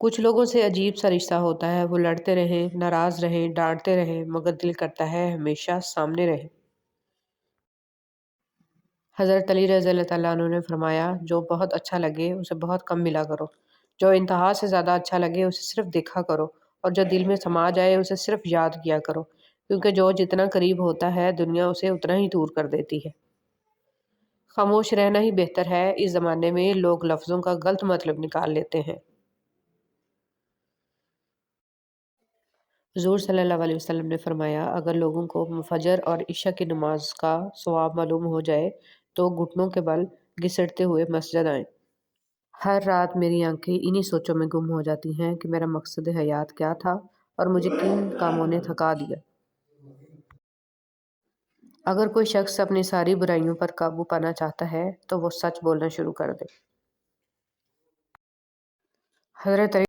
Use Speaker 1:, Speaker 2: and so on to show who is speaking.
Speaker 1: کچھ لوگوں سے عجیب سا رشتہ ہوتا ہے، وہ لڑتے رہیں، ناراض رہیں، ڈانٹتے رہیں، مگر دل کرتا ہے ہمیشہ سامنے رہیں۔ حضرت علی رضی اللہ تعالیٰ عنہ نے فرمایا، جو بہت اچھا لگے اسے بہت کم ملا کرو، جو انتہا سے زیادہ اچھا لگے اسے صرف دیکھا کرو، اور جو دل میں سما جائے اسے صرف یاد کیا کرو، کیونکہ جو جتنا قریب ہوتا ہے دنیا اسے اتنا ہی دور کر دیتی ہے۔ خاموش رہنا ہی بہتر ہے۔ اس زمانے میں لوگ لفظوں کا غلط مطلب نکال لیتے ہیں۔ حضور صلی اللہ علیہ وسلم نے فرمایا، اگر لوگوں کو فجر اور عشاء کی نماز کا ثواب معلوم ہو جائے تو گھٹنوں کے بل گھسیٹتے ہوئے مسجد آئیں۔ ہر رات میری آنکھیں انہی سوچوں میں گم ہو جاتی ہیں کہ میرا مقصد حیات کیا تھا اور مجھے کن کاموں نے تھکا دیا۔ اگر کوئی شخص اپنی ساری برائیوں پر قابو پانا چاہتا ہے تو وہ سچ بولنا شروع کر دے۔ حضرت